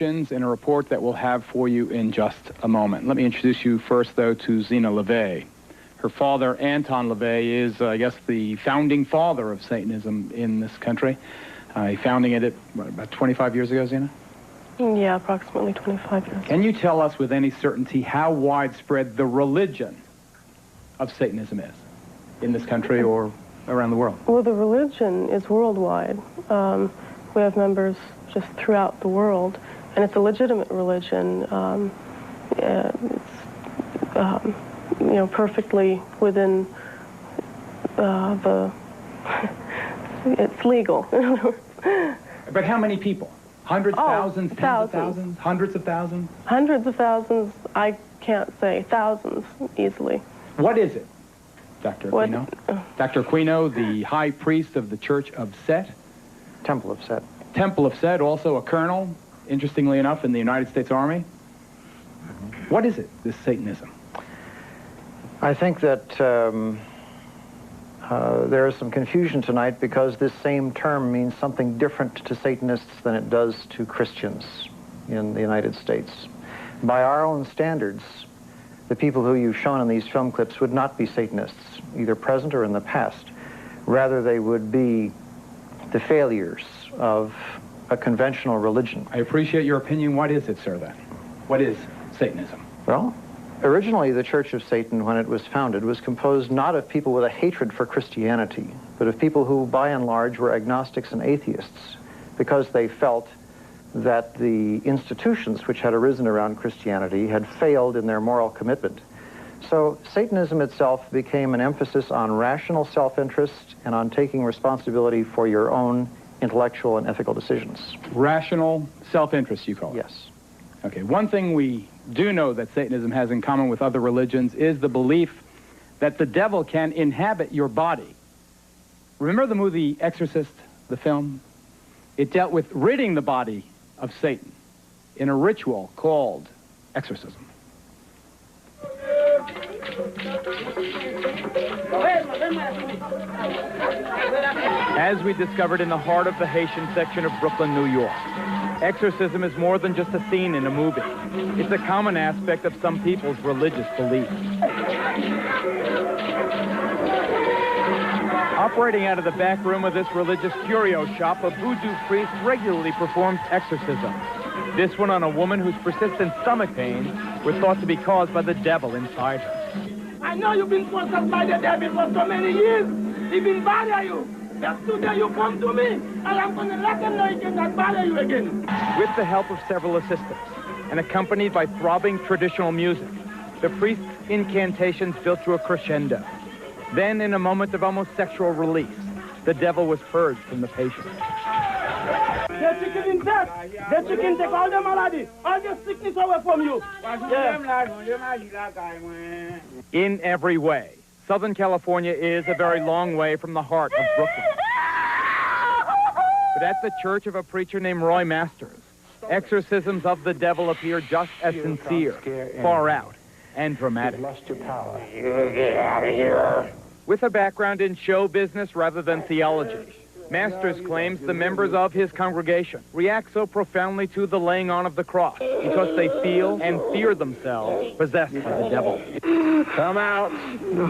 In a report that we'll have for you in just a moment. Let me introduce you first, though, to Xena Lavey. Her father, Anton Lavey, is, I guess, the founding father of Satanism in this country. He founding it about 25 years ago, Xena? Yeah, approximately 25 years. Can you tell us with any certainty how widespread the religion of Satanism is in this country or around the world? Well, the religion is worldwide. We have members just throughout the world. And it's a legitimate religion. It's, perfectly within it's legal. But how many people? Hundreds, thousands, tens of thousands, hundreds of thousands? Hundreds of thousands, I can't say. Thousands, easily. What is it, Dr. Aquino? Dr. Aquino, the high priest of the Church of Set? Temple of Set. Temple of Set, also a colonel, interestingly enough, in the United States Army. What is it, this Satanism? I think that there is some confusion tonight because this same term means something different to Satanists than it does to Christians in the United States. By our own standards, the people who you've shown in these film clips would not be Satanists, either present or in the past. Rather, they would be the failures of a conventional religion. I appreciate your opinion. What is it, sir, then? What is Satanism? Well, originally the Church of Satan, when it was founded, was composed not of people with a hatred for Christianity, but of people who, by and large, were agnostics and atheists, because they felt that the institutions which had arisen around Christianity had failed in their moral commitment. So Satanism itself became an emphasis on rational self-interest and on taking responsibility for your own intellectual and ethical decisions. Rational self-interest, you call it? Yes. Okay, one thing we do know that Satanism has in common with other religions is the belief that the devil can inhabit your body. Remember the movie Exorcist, the film? It dealt with ridding the body of Satan in a ritual called exorcism. As we discovered in the heart of the Haitian section of Brooklyn, New York, exorcism is more than just a scene in a movie. It's a common aspect of some people's religious beliefs. Operating out of the back room of this religious curio shop, a voodoo priest regularly performs exorcisms. This one on a woman whose persistent stomach pains were thought to be caused by the devil inside her. I know you've been possessed by the devil for so many years. He been bother you. But today you come to me, and I'm going to let him know he cannot bother you again. With the help of several assistants, and accompanied by throbbing traditional music, the priest's incantations built to a crescendo. Then, in a moment of almost sexual release, the devil was purged from the patient. The chicken in death. The chicken take all the malady, all the sickness away from you. Yeah. In every way, Southern California is a very long way from the heart of Brooklyn. But at the church of a preacher named Roy Masters, exorcisms of the devil appear just as sincere, far out, and dramatic. With a background in show business rather than theology, Masters claims the members of his congregation react so profoundly to the laying on of the cross because they feel and fear themselves possessed by the devil. Come out. No.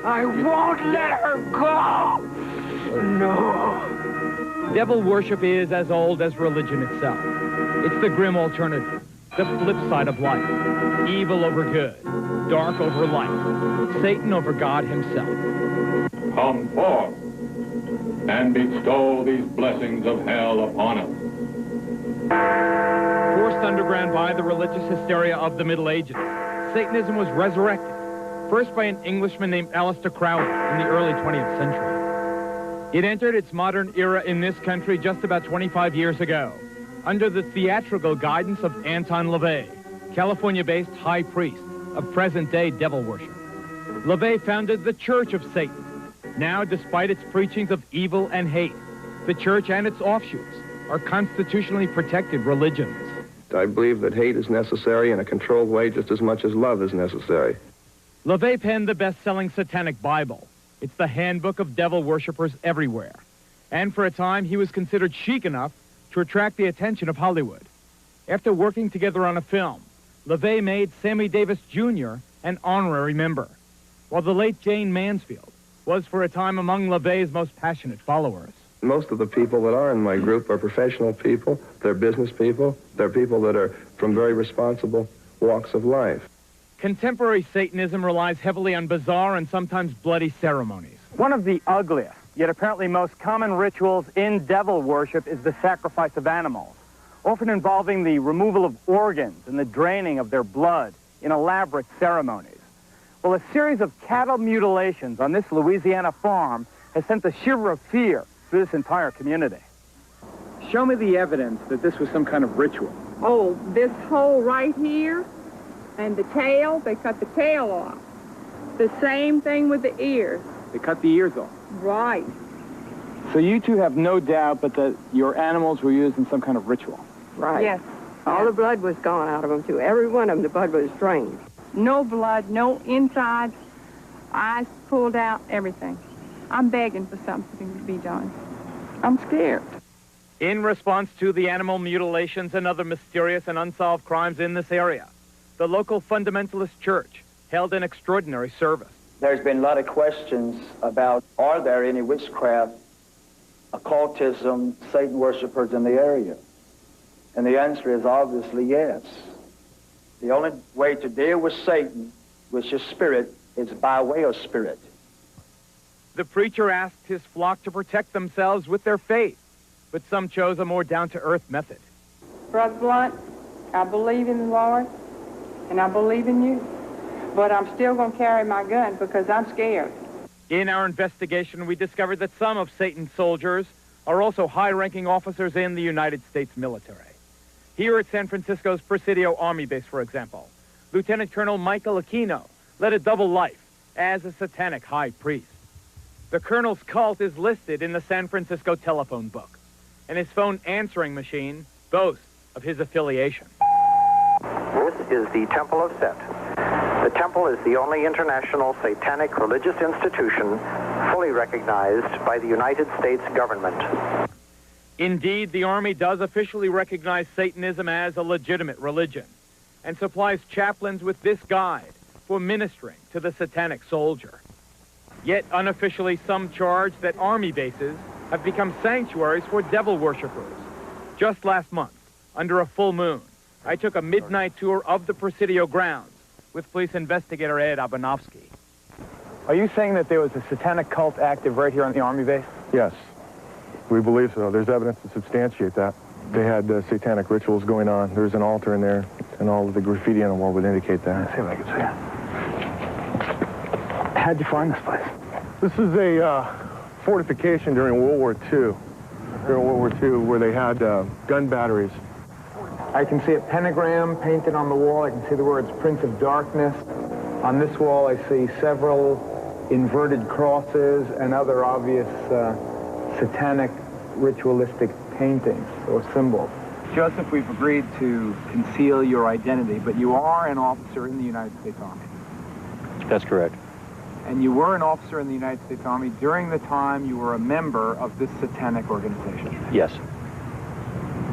I won't let her go. No. Devil worship is as old as religion itself. It's the grim alternative, the flip side of life. Evil over good, dark over light, Satan over God himself. Come forth and bestow these blessings of hell upon us. Forced underground by the religious hysteria of the Middle Ages, Satanism was resurrected, first by an Englishman named Aleister Crowley in the early 20th century. It entered its modern era in this country just about 25 years ago, under the theatrical guidance of Anton Lavey, California-based high priest of present-day devil worship. Lavey founded the Church of Satan. Now, despite its preachings of evil and hate, the church and its offshoots are constitutionally protected religions. I believe that hate is necessary in a controlled way just as much as love is necessary. Lavey penned the best-selling Satanic Bible. It's the handbook of devil worshippers everywhere. And for a time, he was considered chic enough to attract the attention of Hollywood. After working together on a film, Lavey made Sammy Davis Jr. an honorary member, while the late Jane Mansfield was for a time among Lavey's most passionate followers. Most of the people that are in my group are professional people, they're business people, they're people that are from very responsible walks of life. Contemporary Satanism relies heavily on bizarre and sometimes bloody ceremonies. One of the ugliest, yet apparently most common rituals in devil worship is the sacrifice of animals, often involving the removal of organs and the draining of their blood in elaborate ceremonies. Well, a series of cattle mutilations on this Louisiana farm has sent a shiver of fear through this entire community. Show me the evidence that this was some kind of ritual. Oh, this hole right here and the tail, they cut the tail off. The same thing with the ears. They cut the ears off. Right. So you two have no doubt but that your animals were used in some kind of ritual. Right. Yes. All the blood was gone out of them, too. Every one of them, the blood was drained. No blood, no insides, eyes pulled out, everything. I'm begging for something to be done. I'm scared. In response to the animal mutilations and other mysterious and unsolved crimes in this area, the local fundamentalist church held an extraordinary service. There's been a lot of questions about, are there any witchcraft, occultism, Satan worshipers in the area? And the answer is obviously yes. The only way to deal with Satan, which is spirit, is by way of spirit. The preacher asked his flock to protect themselves with their faith, but some chose a more down-to-earth method. Brother Blunt, I believe in the Lord, and I believe in you, but I'm still going to carry my gun because I'm scared. In our investigation, we discovered that some of Satan's soldiers are also high-ranking officers in the United States military. Here at San Francisco's Presidio Army Base, for example, Lieutenant Colonel Michael Aquino led a double life as a satanic high priest. The colonel's cult is listed in the San Francisco telephone book, and his phone answering machine boasts of his affiliation. This is the Temple of Set. The temple is the only international satanic religious institution fully recognized by the United States government. Indeed, the Army does officially recognize Satanism as a legitimate religion and supplies chaplains with this guide for ministering to the satanic soldier. Yet unofficially, some charge that Army bases have become sanctuaries for devil worshippers. Just last month, under a full moon, I took a midnight tour of the Presidio grounds with police investigator Ed Abanofsky. Are you saying that there was a satanic cult active right here on the Army base? Yes, we believe so. There's evidence to substantiate that. They had satanic rituals going on. There's an altar in there, and all of the graffiti on the wall would indicate that. Let's see if I can see it. How'd you find this place? This is a fortification during World War II. During World War II, where they had gun batteries. I can see a pentagram painted on the wall. I can see the words Prince of Darkness. On this wall, I see several inverted crosses and other obvious satanic ritualistic paintings or symbols. Joseph, we've agreed to conceal your identity, but you are an officer in the United States Army. That's correct. And you were an officer in the United States Army during the time you were a member of this satanic organization. Yes.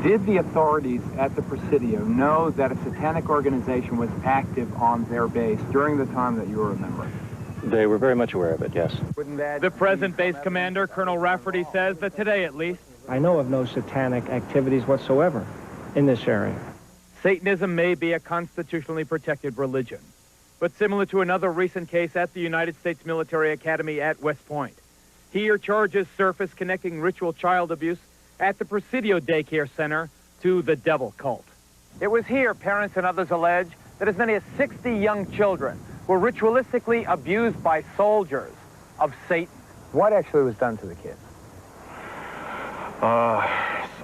Did the authorities at the Presidio know that a satanic organization was active on their base during the time that you were a member? They were very much aware of it, yes. The present base commander, Colonel Rafferty, says that today, at least, I know of no satanic activities whatsoever in this area. Satanism may be a constitutionally protected religion, but similar to another recent case at the United States Military Academy at West Point, here charges surface connecting ritual child abuse at the Presidio Daycare Center to the devil cult. It was here, parents and others allege, that as many as 60 young children were ritualistically abused by soldiers of Satan. What actually was done to the kids?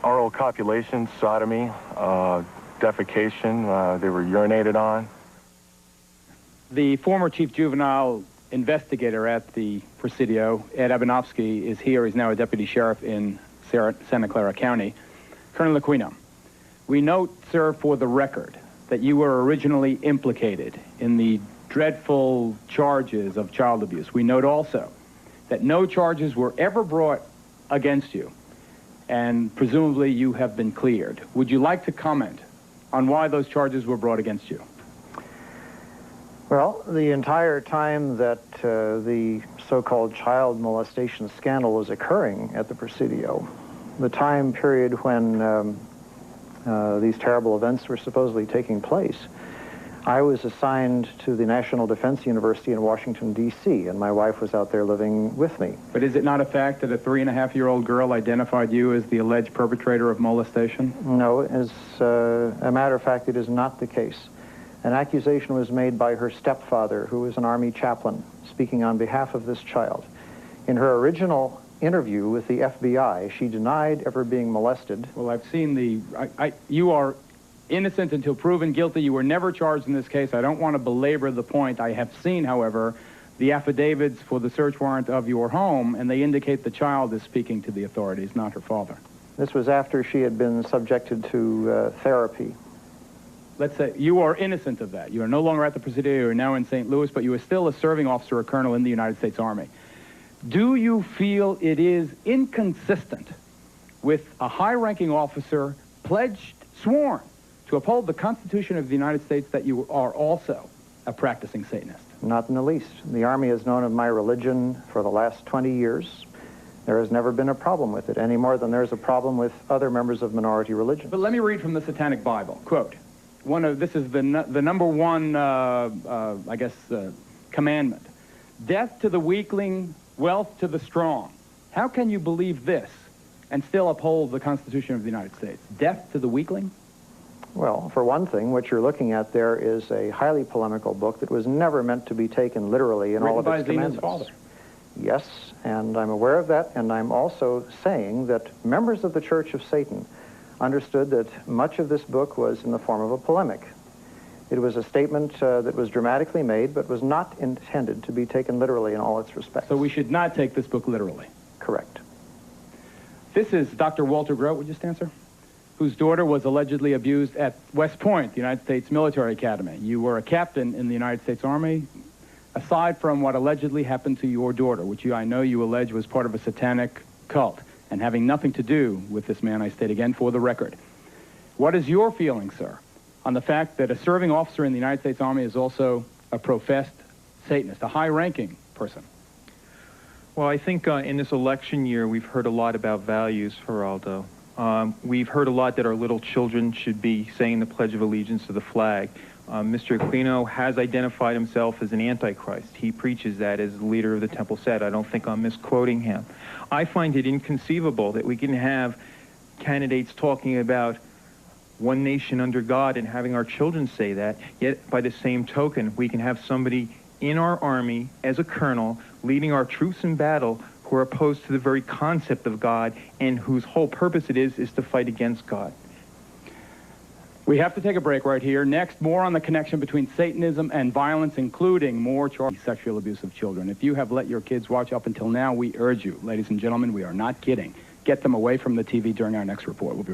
Oral copulation, sodomy, defecation. They were urinated on. The former chief juvenile investigator at the Presidio, Ed Abanofsky, is here. He's now a deputy sheriff in Santa Clara County. Colonel Aquino, we note, sir, for the record, that you were originally implicated in the dreadful charges of child abuse. We note also that no charges were ever brought against you, and presumably you have been cleared. Would you like to comment on why those charges were brought against you. Well, the entire time that the so-called child molestation scandal was occurring at the Presidio, the time period when these terrible events were supposedly taking place, I was assigned to the National Defense University in Washington, D.C., and my wife was out there living with me. But is it not a fact that a 3.5-year-old girl identified you as the alleged perpetrator of molestation? No, as a matter of fact, it is not the case. An accusation was made by her stepfather, who was an Army chaplain, speaking on behalf of this child. In her original interview with the FBI, she denied ever being molested. Well, I've seen you are innocent until proven guilty. You were never charged in this case. I don't want to belabor the point. I have seen, however, the affidavits for the search warrant of your home, and they indicate the child is speaking to the authorities, not her father. This was after she had been subjected to therapy. Let's say you are innocent of that. You are no longer at the Presidio. You are now in St. Louis, but you are still a serving officer or colonel in the United States Army. Do you feel it is inconsistent with a high-ranking officer sworn to uphold the Constitution of the United States that you are also a practicing Satanist? Not in the least. The Army has known of my religion for the last 20 years. There has never been a problem with it, any more than there's a problem with other members of minority religions. But let me read from the Satanic Bible. Quote, this is the number one, commandment. Death to the weakling, wealth to the strong. How can you believe this and still uphold the Constitution of the United States? Death to the weakling? Well, for one thing, what you're looking at there is a highly polemical book that was never meant to be taken literally in all of its commandments. Father. Yes, and I'm aware of that, and I'm also saying that members of the Church of Satan understood that much of this book was in the form of a polemic. It was a statement that was dramatically made, but was not intended to be taken literally in all its respects. So we should not take this book literally? Correct. This is Dr. Walter Grote, would you stand, sir? Whose daughter was allegedly abused at West Point, the United States Military Academy. You were a captain in the United States Army. Aside from what allegedly happened to your daughter, which I know you allege was part of a satanic cult, and having nothing to do with this man, I state again for the record, what is your feeling, sir, on the fact that a serving officer in the United States Army is also a professed Satanist, a high-ranking person? Well, I think in this election year, we've heard a lot about values, Geraldo. We've heard a lot that our little children should be saying the Pledge of Allegiance to the flag. Mr. Aquino has identified himself as an antichrist. He preaches that as the leader of the Temple Set. I don't think I'm misquoting him. I find it inconceivable that we can have candidates talking about one nation under God and having our children say that, yet by the same token, we can have somebody in our Army as a colonel leading our troops in battle who are opposed to the very concept of God and whose whole purpose it is to fight against God. We have to take a break right here. Next, more on the connection between Satanism and violence, including more charges of sexual abuse of children. If you have let your kids watch up until now, we urge you, ladies and gentlemen, we are not kidding. Get them away from the TV during our next report. We'll be right back.